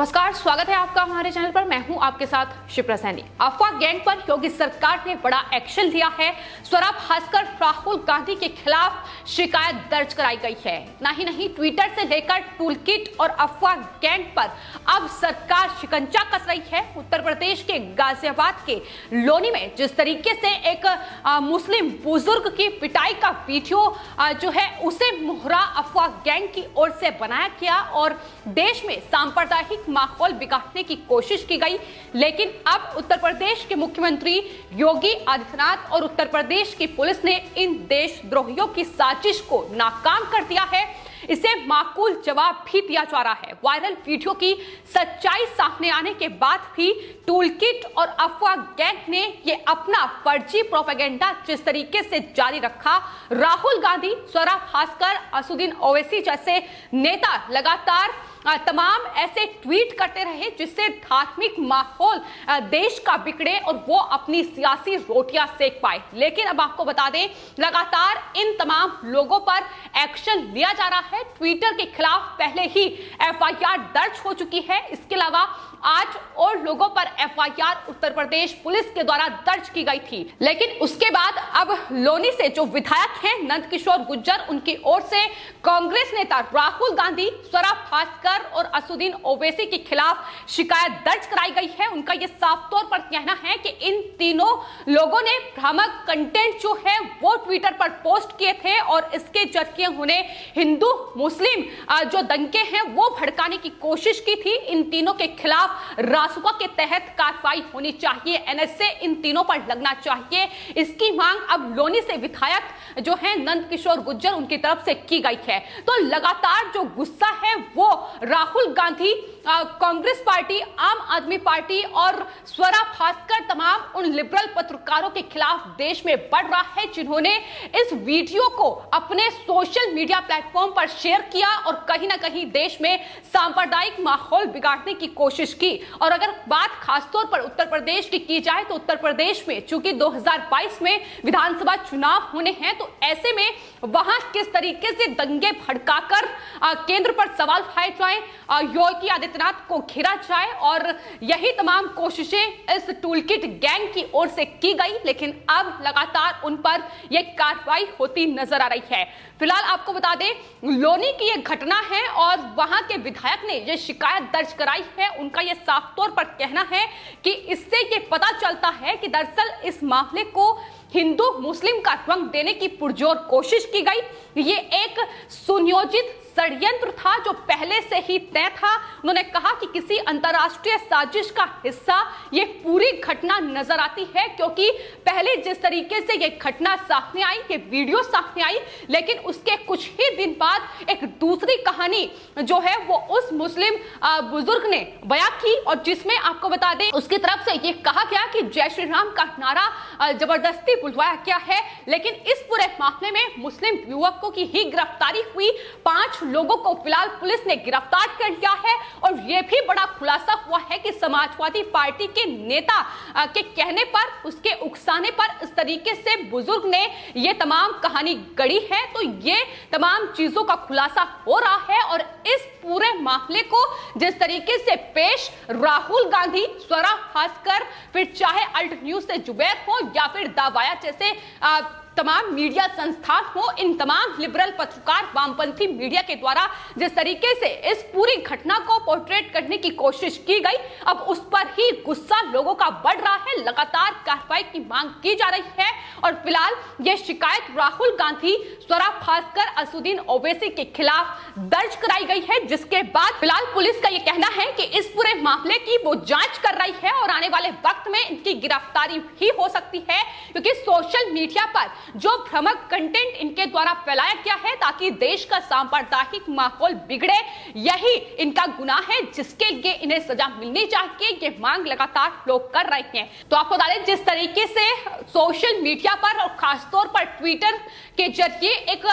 नमस्कार, स्वागत है आपका हमारे चैनल पर। मैं हूं आपके साथ शिप्रा सैनी। अफवाह गैंग पर योगी सरकार ने बड़ा एक्शन लिया है। स्वरा भास्कर राहुल गांधी के खिलाफ शिकायत दर्ज कराई गई है। नहीं, ट्विटर से लेकर टूलकिट और अफवाह गैंग पर अब सरकार शिकंजा कस रही है। उत्तर प्रदेश के गाजियाबाद के लोनी में जिस तरीके से एक मुस्लिम बुजुर्ग की पिटाई का वीडियो जो है उसे मोहरा अफवाह गैंग की ओर से बनाया गया और देश में सांप्रदायिक माहौल बिगाड़ने की कोशिश की गई। लेकिन अब उत्तर प्रदेश के मुख्यमंत्री योगी आदित्यनाथ और उत्तर प्रदेश की पुलिस ने इन देशद्रोहियों की साजिश को नाकाम कर दिया है। इसे माकूल जवाब भी दिया जा रहा है। वायरल वीडियो की सच्चाई सामने आने के बाद भी टूलकिट और अफवाह गैंग ने ये अपना फर्जी प्रोपेगेंडा जिस तरीके से जारी रखा। राहुल गांधी, स्वरा भास्कर, असदुद्दीन ओवैसी जैसे नेता लगातार तमाम ऐसे ट्वीट करते रहे जिससे धार्मिक माहौल देश का बिगड़े और वो अपनी सियासी रोटियां सेक पाए। लेकिन अब आपको बता दें, लगातार इन तमाम लोगों पर एक्शन लिया जा रहा है। ट्विटर के खिलाफ पहले ही एफआईआर दर्ज हो चुकी है। इसके अलावा आज और लोगों पर एफआईआर उत्तर प्रदेश पुलिस के द्वारा दर्ज की गई थी। लेकिन उसके बाद अब लोनी से जो विधायक हैं नंदकिशोर गुर्जर, उनकी ओर से कांग्रेस नेता राहुल गांधी, स्वरा भास्कर और असदुद्दीन ओवैसी के खिलाफ शिकायत दर्ज कराई गई है। उनका यह साफ तौर पर कहना है कि इन तीनों लोगों ने भ्रामक कंटेंट जो है वो ट्विटर पर पोस्ट किए थे और इसके जरिए उन्हें हिंदू मुस्लिम जो दंगे हैं वो भड़काने की कोशिश की थी। इन तीनों के खिलाफ रासुका के तहत कार्रवाई होनी चाहिए, एनएसए इन तीनों पर लगना चाहिए। इसकी मांग अब लोनी से विधायक जो है नंदकिशोर गुर्जर, उनकी तरफ से की गई है। तो लगातार जो गुस्सा है वो राहुल गांधी, कांग्रेस पार्टी, आम आदमी पार्टी और स्वरा भास्कर, तमाम उन लिबरल पत्रकारों के खिलाफ देश में बढ़ रहा है जिन्होंने इस वीडियो को अपने सोशल मीडिया प्लेटफॉर्म पर शेयर किया और कहीं ना कहीं देश में सांप्रदायिक माहौल बिगाड़ने की कोशिश की। और अगर बात खासतौर पर उत्तर प्रदेश की जाए तो उत्तर प्रदेश में चूंकि 2022 में विधानसभा चुनाव होने हैं, तो ऐसे में वहां किस तरीके से दंगे भड़काकर केंद्र पर सवाल उठाए जाए, योगी आदित्यनाथ को घेरा जाए और यही तमाम कोशिशें इस टूलकिट गैंग की ओर से की गई। लेकिन अब लगातार उन पर यह कार्रवाई होती नजर आ रही है। फिलहाल आपको बता दें, लोनी की यह घटना है और वहां के विधायक ने यह शिकायत दर्ज कराई है। उनका यह साफ तौर पर कहना है कि इससे यह पता चलता है कि दरअसल इस मामले को हिंदू मुस्लिम का रंग देने की पुरजोर कोशिश की गई। ये एक सुनियोजित षड्यंत्र था जो पहले से ही तय था। उन्होंने कहा कि किसी अंतरराष्ट्रीय साजिश का हिस्सा ये पूरी घटना नजर आती है, क्योंकि पहले जिस तरीके से ये घटना सामने आई, ये वीडियो सामने आई, लेकिन उसके कुछ ही दिन बाद एक दूसरी कहानी जो है वो उस मुस्लिम बुजुर्ग ने बयां की और जिसमें आपको बता दें उसकी तरफ से ये कहा गया कि जय श्री राम का नारा जबरदस्ती बुलवाया गया है। लेकिन इस पूरे मामले में मुस्लिम युवकों की ही गिरफ्तारी हुई। 5 लोगों को फिलहाल पुलिस ने गिरफ्तार कर लिया है और यह भी बड़ा खुलासा हुआ है कि समाजवादी पार्टी के नेता के कहने पर, उसके उकसाने पर इस तरीके से बुजुर्ग ने यह तमाम कहानी गढ़ी है। तो ये तमाम चीजों का खुलासा हो रहा है और इस पूरे मामले को जिस तरीके से पेश राहुल गांधी, स्वरा भास्कर, फिर चाहे अल्ट न्यूज से जुबैर हो या फिर दावाया जैसे तमाम मीडिया संस्थान हो, इन तमाम लिबरल पत्रकार, वामपंथी मीडिया के द्वारा जिस तरीके से इस पूरी घटना को पोर्ट्रेट करने की कोशिश की गई, अब उस पर ही गुस्सा लोगों का बढ़ रहा है। लगातार कार्रवाई की मांग की जा रही है और फिलहाल यह शिकायत राहुल गांधी, स्वरा भास्कर, असदुद्दीन ओवैसी के खिलाफ दर्ज कराई गई है, जिसके बाद फिलहाल पुलिस का यह कहना है कि इस पूरे मामले की वो जांच कर रही है और आने वाले वक्त में इनकी गिरफ्तारी ही हो सकती है, क्योंकि सोशल मीडिया पर जो भ्रामक कंटेंट इनके द्वारा फैलाया गया है ताकि देश का सांप्रदायिक माहौल बिगड़े, यही इनका गुनाह है जिसके लिए इन्हें सजा मिलनी चाहिए। ये मांग लगातार लोग कर रहे हैं। तो आपको बता दें, जिस तरीके से सोशल मीडिया पर और खासतौर पर ट्विटर के जरिए एक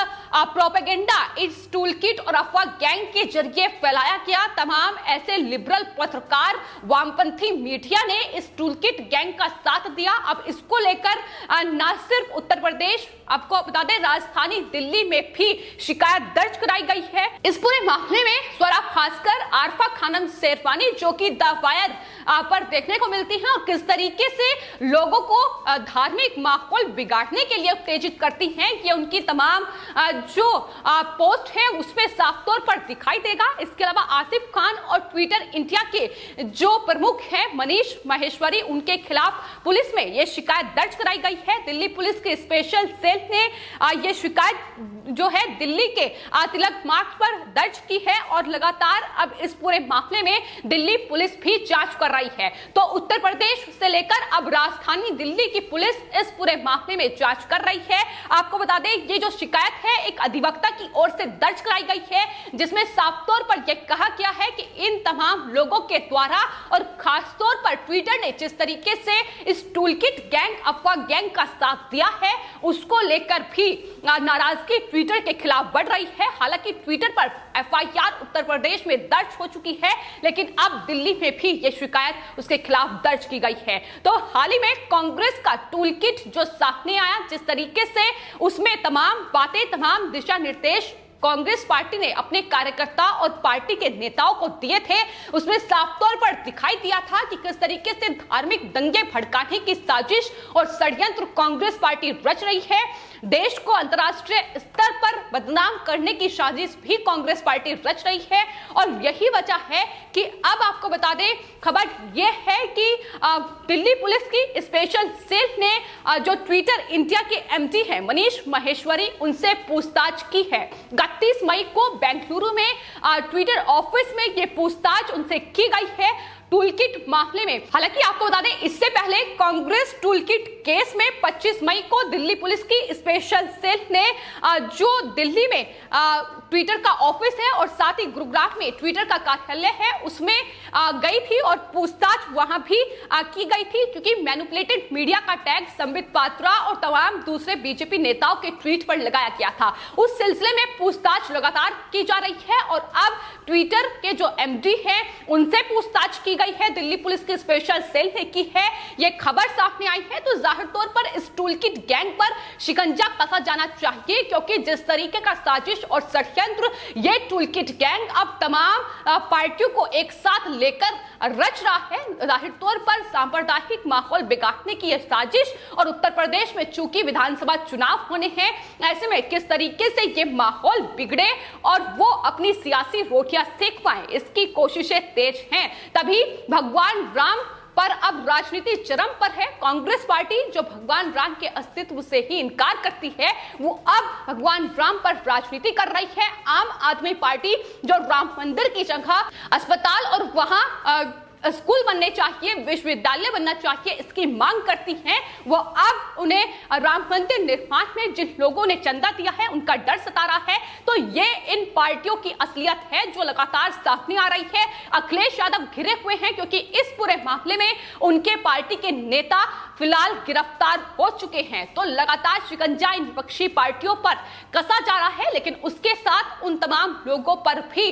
प्रोपेगेंडा इस टूलकिट और अफवाह गैंग के जरिए फैलाया गया, तमाम ऐसे लिबरल पत्रकार, वामपंथी मीडिया ने इस टूलकिट गैंग का साथ दिया। अब इसको लेकर न सिर्फ उत्तर प्रदेश प्रदेश, आपको बता दें राजधानी दिल्ली में भी शिकायत दर्ज कराई गई है। इस पूरे मामले में स्वराब भास्कर, आरफा खानम शेरवानी जो कि द वायर पर देखने को मिलती हैं और किस तरीके से लोगों को धार्मिक माहौल बिगाड़ने के लिए उत्तेजित करती हैं, ये उनकी तमाम जो पोस्ट है उसमें साफ तौर पर दिखाई देगा। इसके अलावा आसिफ खान और ट्विटर इंडिया के जो प्रमुख है मनीष माहेश्वरी, उनके खिलाफ पुलिस में यह शिकायत दर्ज कराई गई है। दिल्ली पुलिस के स्पेशल सेल ने यह शिकायत जो है दिल्ली के तिलक मार्ग पर दर्ज की है और लगातार अब इस पूरे मामले में दिल्ली पुलिस भी जांच कर रही है। तो उत्तर प्रदेश से लेकर अब राजधानी दिल्ली की पुलिस इस पूरे मामले में जांच कर रही है। आपको बता दें ये जो शिकायत है एक अधिवक्ता की ओर से दर्ज कराई गई है, जिसमें साफ तौर पर यह कहा गया है कि इन तमाम लोगों के द्वारा और खास तौर पर ट्विटर ने जिस तरीके से इस टूलकिट गैंग, अफवाह गैंग का साथ दिया है, उसको लेकर भी नाराजगी ट्विटर के खिलाफ बढ़ रही है। हालांकि ट्विटर पर एफआईआर उत्तर प्रदेश में दर्ज हो चुकी है, लेकिन अब दिल्ली में भी यह शिकायत उसके खिलाफ दर्ज की गई है। तो हाल ही में कांग्रेस का टूलकिट जो सामने आया, जिस तरीके से उसमें तमाम बातें, तमाम दिशा निर्देश कांग्रेस पार्टी ने अपने कार्यकर्ता और पार्टी के नेताओं को दिए थे, उसमें साफ तौर पर दिखाई दिया था कि किस तरीके से धार्मिक दंगे भड़काने की साजिश और षड्यंत्र कांग्रेस पार्टी रच रही है। देश को अंतर्राष्ट्रीय स्तर पर बदनाम करने की साजिश भी कांग्रेस पार्टी रच रही है और यही वजह है कि अब आपको बता दें खबर यह है कि दिल्ली पुलिस की स्पेशल सेल ने जो ट्विटर इंडिया के एमडी हैं मनीष माहेश्वरी, उनसे पूछताछ की है। 31 मई को बेंगलुरु में ट्विटर ऑफिस में ये पूछताछ उनसे की गई है टूलकिट मामले में। हालांकि आपको बता दें इससे पहले कांग्रेस टूलकिट केस में 25 मई को दिल्ली पुलिस की स्पेशल सेल ने जो दिल्ली में ट्विटर का ऑफिस है और साथ ही गुरुग्राम में ट्विटर का कार्यालय है उसमें गई थी और पूछताछ वहां भी की गई थी, क्योंकि मैनिपुलेटेड मीडिया का टैग संबित पात्रा और तमाम दूसरे बीजेपी नेताओं के ट्वीट पर लगाया गया था। उस सिलसिले में पूछताछ लगातार की जा रही है और अब ट्विटर के जो एमडी हैं उनसे पूछताछ की गई है, दिल्ली पुलिस की स्पेशल सेल ने की है। यह खबर सामने आई है तो जाहिर तौर पर इस टूलकिट गैंग पर शिकंजा कसा जाना चाहिए, क्योंकि जिस तरीके का साजिश और षड्यंत्र ये टूलकिट गैंग अब तमाम पार्टियों को एक साथ लेकर रच रहा है, जाहिर तौर पर सांप्रदायिक माहौल बिगाड़ने की यह साजिश। और उत्तर प्रदेश में चूंकि विधानसभा चुनाव होने हैं, ऐसे में किस तरीके से ये माहौल बिगड़े और वो अपनी सियासी रोटियां सेक पाए, इसकी कोशिशें तेज हैं। तभी भगवान राम पर अब राजनीति चरम पर है। कांग्रेस पार्टी जो भगवान राम के अस्तित्व से ही इनकार करती है, वो अब भगवान राम पर राजनीति कर रही है। आम आदमी पार्टी जो राम मंदिर की जगह अस्पताल और वहां स्कूल बनने चाहिए, विश्वविद्यालय बनना चाहिए, इसकी मांग करती हैं, वो अब उन्हें राम मंदिर निर्माण में जिन लोगों ने चंदा दिया है उनका डर सता रहा है। तो ये इन पार्टियों की असलियत है जो लगातार सामने आ रही है। अखिलेश यादव घिरे हुए हैं क्योंकि इस पूरे मामले में उनके पार्टी के नेता फिलहाल गिरफ्तार हो चुके हैं। तो लगातार शिकंजा इन विपक्षी पार्टियों पर कसा जा रहा है, लेकिन उसके साथ उन तमाम लोगों पर भी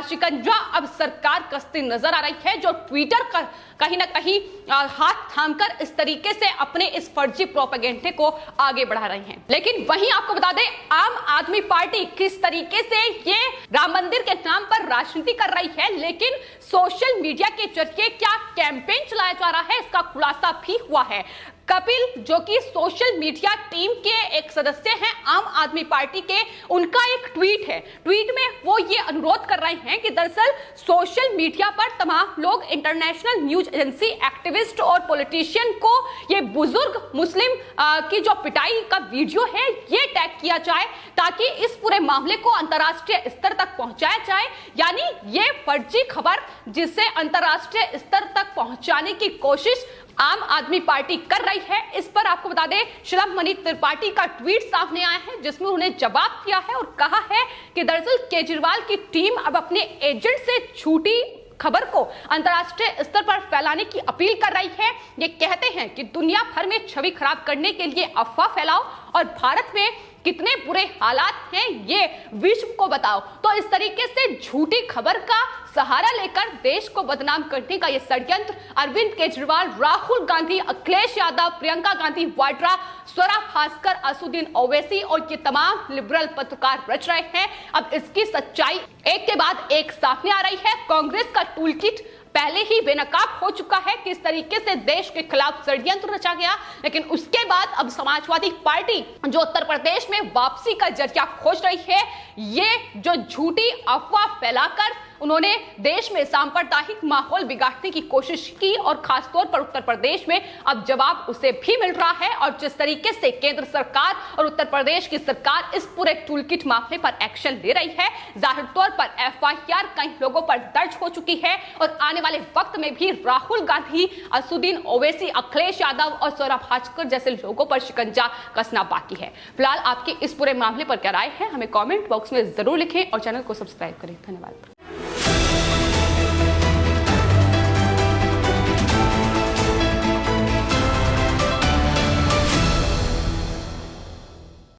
शिकंजा अब सरकार कसती नजर आ रही है, जो ट्विटर का कहीं ना कहीं हाथ थामकर इस तरीके से अपने इस फर्जी प्रोपेगेंडे को आगे बढ़ा रहे हैं। लेकिन वहीं आपको बता दें आम आदमी पार्टी किस तरीके से ये राम मंदिर के नाम पर राजनीति कर रही है, लेकिन सोशल मीडिया के जरिए क्या कैंपेन चलाया जा रहा है इसका खुलासा भी हुआ है। कपिल जो कि सोशल मीडिया टीम के एक सदस्य हैं आम आदमी पार्टी के, उनका एक ट्वीट है। ट्वीट में वो ये अनुरोध कर रहे हैं कि दरअसल सोशल मीडिया पर तमाम लोग इंटरनेशनल न्यूज एजेंसी, एक्टिविस्ट और पॉलिटिशियन को ये बुजुर्ग मुस्लिम की जो पिटाई का वीडियो है ये टैग किया जाए, ताकि इस पूरे मामले को अंतर्राष्ट्रीय स्तर तक पहुंचाया जाए। यानी ये फर्जी खबर जिसे अंतर्राष्ट्रीय स्तर तक पहुंचाने की कोशिश आम आदमी पार्टी कर रही है। इस पर आपको बता दें शिरोमणि त्रिपाठी का ट्वीट सामने आया है, जिसमें उन्हें जवाब दिया है और कहा है कि दरअसल केजरीवाल की टीम अब अपने एजेंट से झूठी खबर को अंतर्राष्ट्रीय स्तर पर फैलाने की अपील कर रही है। ये कहते हैं कि दुनिया भर में छवि खराब करने के लिए अफवाह फैलाओ और भारत में कितने बुरे हालात हैं ये विश्व को बताओ। तो इस तरीके से झूठी खबर का सहारा लेकर देश को बदनाम करने का यह षड्यंत्र अरविंद केजरीवाल, राहुल गांधी, अखिलेश यादव, प्रियंका गांधी वाड्रा, स्वरा भास्कर, असुद्दीन ओवैसी और ये तमाम लिबरल पत्रकार रच रहे हैं। अब इसकी सच्चाई एक के बाद एक सामने आ रही है। कांग्रेस का टूल किट पहले ही बेनकाब हो चुका है कि इस तरीके से देश के खिलाफ षड्यंत्र रचा गया, लेकिन उसके बाद अब समाजवादी पार्टी जो उत्तर प्रदेश में वापसी का जरिया खोज रही है, ये जो झूठी अफवाह फैलाकर उन्होंने देश में सांप्रदायिक माहौल बिगाड़ने की कोशिश की और खासतौर पर उत्तर प्रदेश में अब जवाब उसे भी मिल रहा है। और जिस तरीके से केंद्र सरकार और उत्तर प्रदेश की सरकार इस पूरे टूलकिट मामले पर एक्शन ले रही है, जाहिर तौर पर एफआईआर कई लोगों पर दर्ज हो चुकी है और आने वाले वक्त में भी राहुल गांधी, असुद्दीन ओवैसी, अखिलेश यादव और स्वरा भास्कर जैसे लोगों पर शिकंजा कसना बाकी है। फिलहाल आपके इस पूरे मामले पर क्या राय है, हमें कॉमेंट बॉक्स में जरूर लिखें और चैनल को सब्सक्राइब करें। धन्यवाद।